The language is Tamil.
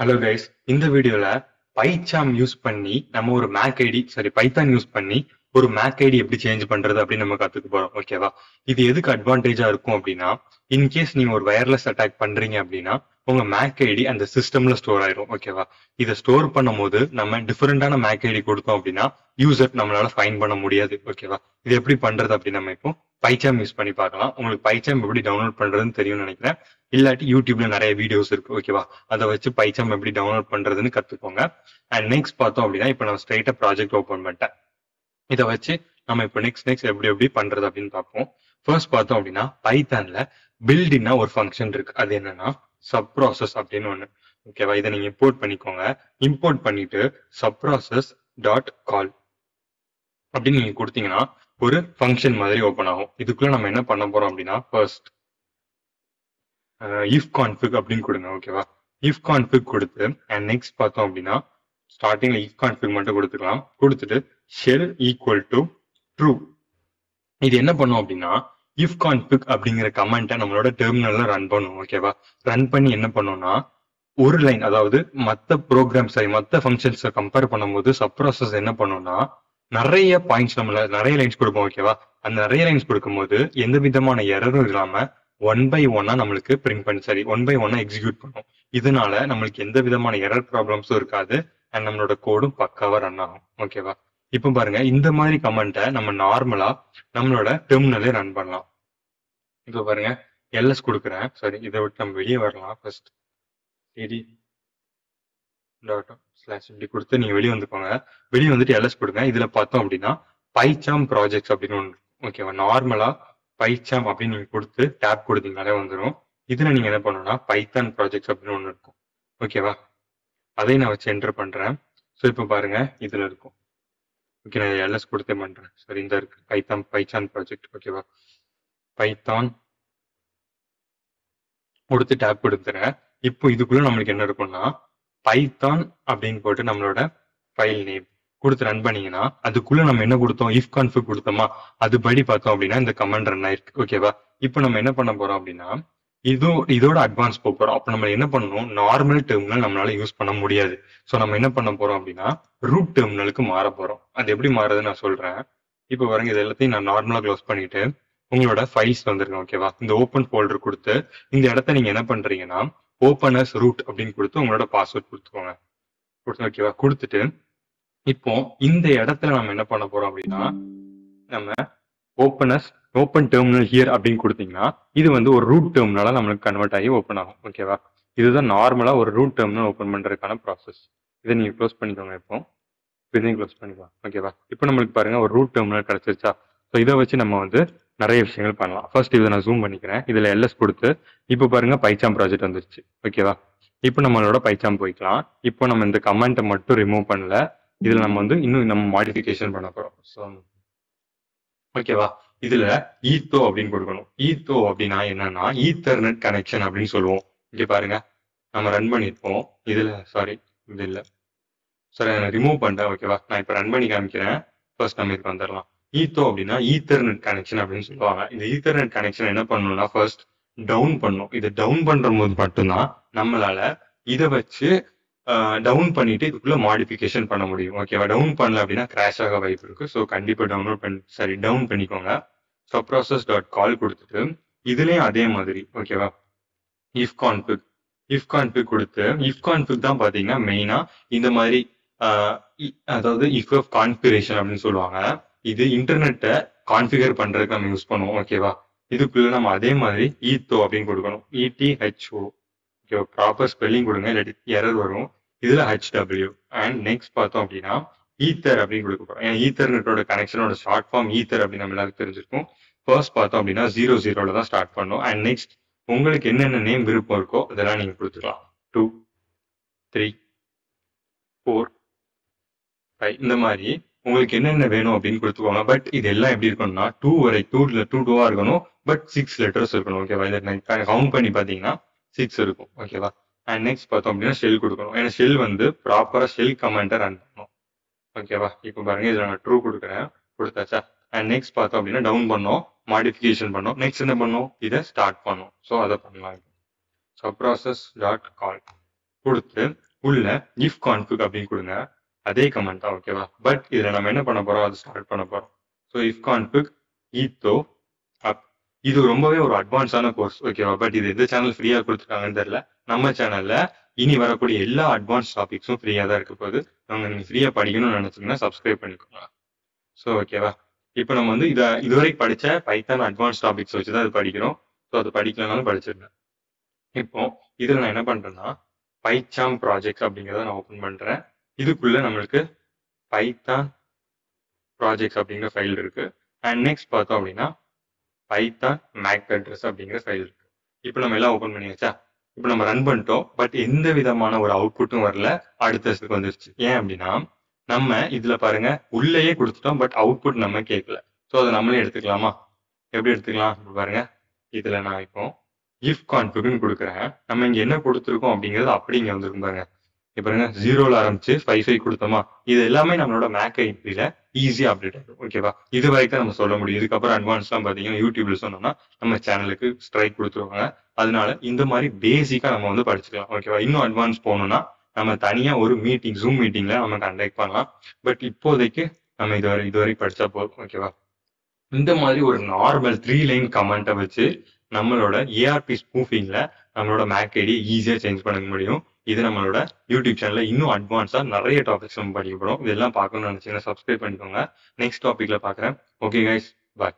ஹலோ கைஸ், இந்த வீடியோல பைச்சாம் யூஸ் பண்ணி நம்ம ஒரு மேக் ஐடி பைத்தான் யூஸ் பண்ணி ஒரு மேக் ஐடி எப்படி சேஞ்ச் பண்றது அப்படின்னு நம்ம கத்துக்க போறோம். ஓகேவா? இது எதுக்கு அட்வான்டேஜா இருக்கும் அப்படின்னா, இன்கேஸ் நீங்க ஒரு வயர்லெஸ் அட்டாக் பண்றீங்க அப்படின்னா உங்க மேக் ஐடி அந்த சிஸ்டம்ல ஸ்டோர் ஆயிரும். ஓகேவா? இதை ஸ்டோர் பண்ணும்போது நம்ம டிஃபரெண்டான மேக் ஐடி கொடுத்தோம் அப்படின்னா யூசர் நம்மளால ஃபைன் பண்ண முடியாது. ஓகேவா? இது எப்படி பண்றது அப்படின்னு நம்ம இப்போ பைச்சாம் யூஸ் பண்ணி பார்க்கலாம். உங்களுக்கு பைச்சாம் எப்படி டவுன்லோட் பண்றதுன்னு தெரியும்னு நினைக்கிறேன். இல்லாட்டி யூடியூப்ல நிறைய வீடியோஸ் இருக்கு. ஓகேவா? அதை வச்சு பைச்சாம் எப்படி டவுன்லோட் பண்றதுன்னு கத்துக்கோங்க. அண்ட் நெக்ஸ்ட் பார்த்தோம் அப்படின்னா இப்போ நான் ஸ்ட்ரைட்டா ப்ராஜெக்ட் ஓப்பன் பண்ணிட்டேன். இதை வச்சு நம்ம இப்போ நெக்ஸ்ட் எப்படி பண்றது அப்படின்னு பார்ப்போம். ஃபர்ஸ்ட் பார்த்தோம் அப்படின்னா பைத்தான்ல பில்டின்னா ஒரு ஃபங்க்ஷன் இருக்கு. அது என்னன்னா சப் ப்ராசஸ் அப்படின்னு ஒண்ணு. ஓகேவா? இதை நீங்க இம்போர்ட் பண்ணிக்கோங்க. இம்போர்ட் பண்ணிட்டு சப் ப்ராசஸ் டாட் கால் அப்படின்னு நீங்க கொடுத்தீங்கன்னா ஒரு ஃபங்க்ஷன் மாதிரி ஓப்பன் ஆகும். இதுக்குள்ள நம்ம என்ன பண்ண போறோம் அப்படின்னா ஃபர்ஸ்ட் இஃப் கான்ஃபிக் அப்படின்னு கொடுங்க. ஓகேவா? இஃப் கான்ஃபிக் கொடுத்து அண்ட் நெக்ஸ்ட் பார்த்தோம் அப்படின்னா ஸ்டார்டிங்ல இஃப் கான்ஃபிக் மட்டும் கொடுத்துக்கலாம். கொடுத்துட்டு ஷெல் ஈக்குவல் டு ட்ரூ. இது என்ன பண்ணும் அப்படின்னா இஃப் கான்ஃபிக் அப்படிங்கிற கமெண்ட்டை நம்மளோட டெர்மினல்ல ரன் பண்ணும். ஓகேவா? ரன் பண்ணி என்ன பண்ணும்னா ஒரு லைன், அதாவது மற்ற ப்ரோக்ராம் மற்ற ஃபங்க்ஷன்ஸை கம்பேர் பண்ணும்போது சப் ப்ராசஸ் என்ன பண்ணும்னா நிறைய பாயிண்ட்ஸ் நம்மள நிறைய லைன்ஸ் கொடுப்போம். ஓகேவா? அந்த நிறைய லைன்ஸ் கொடுக்கும்போது எந்த விதமான எரரும் இல்லாம ஒன் பை ஒன்னா நம்மளுக்கு பிரிண்ட் பண்ணி ஒன் பை ஒன்னா எக்ஸிக்யூட் பண்ணும். இதனால நம்மளுக்கு எந்த விதமான எரர் ப்ராப்ளம்ஸும் இருக்காது. அண்ட் நம்மளோட கோடும் பக்காவா ரன் ஆகும். ஓகேவா? இப்போ பாருங்க, இந்த மாதிரி கமெண்ட்டை நம்ம நார்மலா நம்மளோட டெர்மினலே ரன் பண்ணலாம். இப்போ பாருங்க, எல்எஸ் கொடுக்குறேன். இதை விட்டு நம்ம வெளியே வரலாம். ஃபர்ஸ்ட் சிடி டாட் ஸ்லாஷ் இப்படி கொடுத்து நீங்க வெளியே வந்துக்கோங்க. வெளியே வந்துட்டு எல்எஸ் கொடுங்க. இதுல பார்த்தோம் அப்படின்னா பைச்சாம் ப்ராஜெக்ட்ஸ் அப்படின்னு ஒன்று. ஓகேவா? நார்மலா பைச்சாம் அப்படின்னு நீங்க கொடுத்து டேப் கொடுத்தீங்கனாலே வந்துடும். இதுல நீங்க என்ன பண்ணணும்னா பைத்தான் ப்ராஜெக்ட்ஸ் அப்படின்னு ஒன்று இருக்கும். ஓகேவா? அதையும் நான் வச்சு என்டர் பண்றேன். ஸோ இப்போ பாருங்க, இதுல இருக்கும். ஓகே, நான் எல்எஸ் கொடுத்தே பண்றேன். இந்த இருக்கு பைத்தான் ப்ராஜெக்ட். ஓகேவா? பைத்தான் கொடுத்து டேப் கொடுத்துறேன். இப்போ இதுக்குள்ள நம்மளுக்கு என்ன இருக்கும்னா பைத்தான் அப்படின்னு போட்டு நம்மளோட ஃபைல் நேம் கொடுத்து ரன் பண்ணீங்கன்னா அதுக்குள்ள நம்ம என்ன கொடுத்தோம், இஃப் கான்ஃபிக் கொடுத்தோமா, அது படி பார்த்தோம் அப்படின்னா இந்த கமாண்ட் ரன் ஆயிருக்கு. ஓகேவா? இப்போ நம்ம என்ன பண்ண போறோம் அப்படின்னா இதோட அட்வான்ஸ் போறோம். அப்ப நம்ம என்ன பண்ணணும், நார்மல் டெர்மினல் நம்மளால யூஸ் பண்ண முடியாது. ஸோ நம்ம என்ன பண்ண போறோம் அப்படின்னா ரூட் டெர்மினலுக்கு மாற போறோம். அது எப்படி மாறுதுன்னு நான் சொல்றேன். இப்போ பாருங்க, இது எல்லாத்தையும் நான் நார்மலா க்ளோஸ் பண்ணிட்டு உங்களோட ஃபைல்ஸ் வந்துருங்க. ஓகேவா? இந்த ஓப்பன் ஃபோல்டர் கொடுத்து இந்த இடத்த நீங்க என்ன பண்றீங்கன்னா ஓப்பனர்ஸ் ரூட் அப்படின்னு கொடுத்து உங்களோட பாஸ்வேர்ட் கொடுத்துக்கோங்க. ஓகேவா? கொடுத்துட்டு இப்போ இந்த இடத்துல நம்ம என்ன பண்ண போறோம் அப்படின்னா நம்ம ஓப்பன் டெர்மினல் ஹியர் அப்படின்னு கொடுத்தீங்கன்னா இது வந்து ஒரு ரூட் டெர்மினலா நம்மளுக்கு கன்வெர்ட் ஆகி ஓப்பன் ஆகும். ஓகேவா? இதுதான் நார்மலா ஒரு ரூட் டெர்மினல் ஓப்பன் பண்றதுக்கான ப்ராசஸ். இதை நீங்க க்ளோஸ் பண்ணிக்கோங்க. இப்போ இதையும் க்ளோஸ் பண்ணிக்கலாம். ஓகேவா? இப்போ நம்மளுக்கு பாருங்க ஒரு ரூட் டெர்மினல் கிடைச்சிருச்சா? ஸோ இதை வச்சு நம்ம வந்து நிறைய விஷயங்கள் பண்ணலாம். ஃபர்ஸ்ட் இதை நான் ஜூம் பண்ணிக்கிறேன். இதுல எல்எஸ் கொடுத்து இப்போ பாருங்க பைச்சாம் ப்ராஜெக்ட் வந்துருச்சு. ஓகேவா? இப்போ நம்மளோட பைச்சாம் போய்க்கலாம். இப்போ நம்ம இந்த கமெண்ட்டை மட்டும் ரிமூவ் பண்ணல. இதுல நம்ம வந்து இன்னும் நம்ம மாடிஃபிகேஷன் பண்ண போறோம். ஸோ ஓகேவா? இதுல ஈத்தோ அப்படின்னு கொடுக்கணும். ஈத்தோ அப்படின்னா என்னன்னா ஈத்தர்நெட் கனெக்ஷன் அப்படின்னு சொல்லுவோம். இங்க பாருங்க, நம்ம ரன் பண்ணிருப்போம். இதுல இது இல்ல. நான் ரிமூவ் பண்ணிட்டேன். ஓகேவா? நான் இப்ப ரன் பண்ணி காமிக்கிறேன். ஃபர்ஸ்ட் நம்ம இதுக்கு வந்துடலாம். ஈத்தோ அப்படின்னா ஈத்தர்நெட் கனெக்ஷன் அப்படின்னு சொல்லுவாங்க. இந்த ஈத்தர்நெட் கனெக்ஷன் என்ன பண்ணணும்னா ஃபர்ஸ்ட் டவுன் பண்ணும். இதை டவுன் பண்ற போது மட்டும்தான் நம்மளால இதை வச்சு டவுன் பண்ணிட்டு இதுக்குள்ள மாடிஃபிகேஷன் பண்ண முடியும். ஓகேவா? டவுன் பண்ணல அப்படின்னா கிராஷ் ஆக வாய்ப்பு இருக்கு. ஸோ கண்டிப்பா டவுன் பண்ணிக்கோங்க. சப் ப்ராசஸ் டாட் கால் கொடுத்துட்டு இதுலயும் அதே மாதிரி ஓகேவா இஃப் கான்ஃபிக் கொடுத்து இஃப் கான்ஃபிக் தான் பாத்தீங்கன்னா மெயினா இந்த மாதிரி அதாவது இஃப் ஆஃப் கான்ஃபிகரேஷன் அப்படின்னு சொல்லுவாங்க. இது இன்டர்நெட்டை கான்ஃபிகர் பண்றதுக்கு நம்ம யூஸ் பண்ணுவோம். ஓகேவா? இதுக்குள்ள நம்ம அதே மாதிரி ஈத்தோ அப்படின்னு கொடுக்கணும். ETHO. ஓகேவா? ப்ராப்பர் ஸ்பெல்லிங் கொடுங்க, இல்லாட்டி எரர் வரும். இதுல HW. அண்ட் நெக்ஸ்ட் பார்த்தோம் அப்படின்னா ஈத்தர் அப்படின்னு கொடுக்க போறோம். ஏன்னா ஈத்தர்நெட்டோட கனெக்ஷனோட ஷார்ட் ஃபார்ம் ஈத்தர் அப்படின்னு நம்ம எல்லாருக்கும் தெரிஞ்சிருக்கும். ஃபர்ஸ்ட் பார்த்தோம் அப்படின்னா 00 தான் ஸ்டார்ட் பண்ணும். அண்ட் நெக்ஸ்ட் உங்களுக்கு என்னென்ன நேம் விருப்பம் இருக்கோ அதெல்லாம் நீங்க கொடுத்துக்கலாம். 2 3 4 5 இந்த மாதிரி உங்களுக்கு என்னென்ன வேணும் அப்படின்னு கொடுத்துக்கோங்க. பட் இது எல்லாம் எப்படி இருக்கணும்னா 2 2 இருக்கணும். பட் 6 லெட்டர்ஸ் இருக்கணும். ஓகேவா? இதை கவுண்ட் பண்ணி பாத்தீங்கன்னா 6 இருக்கும். ஓகேவா? அண்ட் நெக்ஸ்ட் பார்த்தோம் அப்படின்னா ஷெல் கொடுக்கணும். ஏன்னா ஷெல் வந்து ப்ராப்பரா ஷெல் கமெண்ட்டை ரன் பண்ணணும். ஓகேவா? இப்போ பாருங்க, இதுல நான் ட்ரூ கொடுக்குறேன். கொடுத்தாச்சா? அண்ட் நெக்ஸ்ட் பார்த்தோம் அப்படின்னா டவுன் பண்ணோம், மாடிஃபிகேஷன் பண்ணோம். நெக்ஸ்ட் என்ன பண்ணோம், இதை ஸ்டார்ட் பண்ணோம். ஸோ அதை பண்ணலாம். ஸோ ப்ராசஸ் டாட் கால் கொடுத்து உள்ள if config அப்படின்னு கொடுங்க. அதே கமெண்ட் தான், ஓகேவா? பட் இதுல நம்ம என்ன பண்ண போறோம், அது ஸ்டார்ட் பண்ண போறோம். So if config etho up. இது ரொம்பவே ஒரு அட்வான்ஸான கோர்ஸ், ஓகேவா? பட் இது எந்த சேனல் ஃப்ரீயா கொடுத்துருக்காங்கன்னு தெரியல. நம்ம சேனல்ல இனி வரக்கூடிய எல்லா அட்வான்ஸ் டாபிக்ஸும் ஃப்ரீயா தான் இருக்க போகுது. நீங்க ஃப்ரீயா படிக்கணும்னு நினைச்சீங்கன்னா சப்ஸ்கிரைப் பண்ணிக்கோங்க. ஸோ ஓகேவா? இப்போ நம்ம வந்து இதுவரைக்கும் படிச்ச பைத்தான் அட்வான்ஸ் டாபிக்ஸ் வச்சுதான் இது படிக்கிறோம். ஸோ அது படிக்கலனாலும் படிச்சிருக்கேன். இப்போ இதுல நான் என்ன பண்றேன்னா பைச்சாம் ப்ராஜெக்ட் அப்படிங்கிறத நான் ஓப்பன் பண்றேன். இதுக்குள்ள நம்மளுக்கு பைத்தான் ப்ராஜெக்ட்ஸ் அப்படிங்கிற ஃபைல் இருக்கு. அண்ட் நெக்ஸ்ட் பார்த்தோம் அப்படின்னா பைத்தான் மேக் அட்ரஸ் அப்படிங்கிற ஃபைல் இருக்கு. இப்போ நம்ம எல்லாம் ஓப்பன் பண்ணியாச்சா? இப்போ நம்ம ரன் பண்ணிட்டோம். பட் எந்த விதமான ஒரு அவுட்புட்டும் வரல. அடுத்த வந்துருச்சு. ஏன் அப்படின்னா நம்ம இதுல பாருங்க உள்ளேயே கொடுத்துட்டோம். பட் அவுட்புட் நம்ம கேட்கல. ஸோ அதை நம்மளே எடுத்துக்கலாமா? எப்படி எடுத்துக்கலாம் பாருங்க. இதுல நான் இப்போ இஃப் கான்ஃபிக்னு கொடுக்குறேன். நம்ம இங்க என்ன கொடுத்துருக்கோம் அப்படிங்கிறது அப்படி இங்க வந்துருக்கும் பாருங்க. இப்ப பாருங்க 0ல ஆரம்பிச்சு 5 கொடுத்தோமா, இது எல்லாமே நம்மளோட மேக் ஐடில ஈஸியா அப்டேட் ஆகும், ஓகேவா? இது வரைக்கும் நம்ம சொல்ல முடியும். இதுக்கப்புறம் அட்வான்ஸ்லாம் பாத்தீங்கன்னா யூடியூப்ல சொன்னோம்னா நம்ம சேனலுக்கு ஸ்ட்ரைக் கொடுத்துருவாங்க. அதனால இந்த மாதிரி பேசிக்கா நம்ம வந்து படிச்சுக்கலாம், ஓகேவா? இன்னும் அட்வான்ஸ் போகணும்னா நம்ம தனியா ஒரு மீட்டிங், ஜூம் மீட்டிங்ல நம்ம கண்டக்ட் பண்ணலாம். பட் இப்போதைக்கு நம்ம இதுவரை படிச்சா போதும், ஓகேவா? இந்த மாதிரி ஒரு நார்மல் 3 லைன் கமெண்ட்டை வச்சு நம்மளோட ஏஆர்பி ஸ்பூஃபிங்ல நம்மளோட மேக் ஐடி ஈஸியா சேஞ்ச் பண்ண முடியும். இது நம்மளோட யூடியூப் சேனல்ல இன்னும் அட்வான்ஸா நிறைய டாபிக்ஸ் நம்ம படிக்க போறோம். இதெல்லாம் பார்க்கணும்னு நினைச்சீங்கன்னா சப்ஸ்கிரைப் பண்ணிக்கோங்க. நெக்ஸ்ட் டாபிக்ல பாக்குறேன். ஓகே கைஸ், பாய்.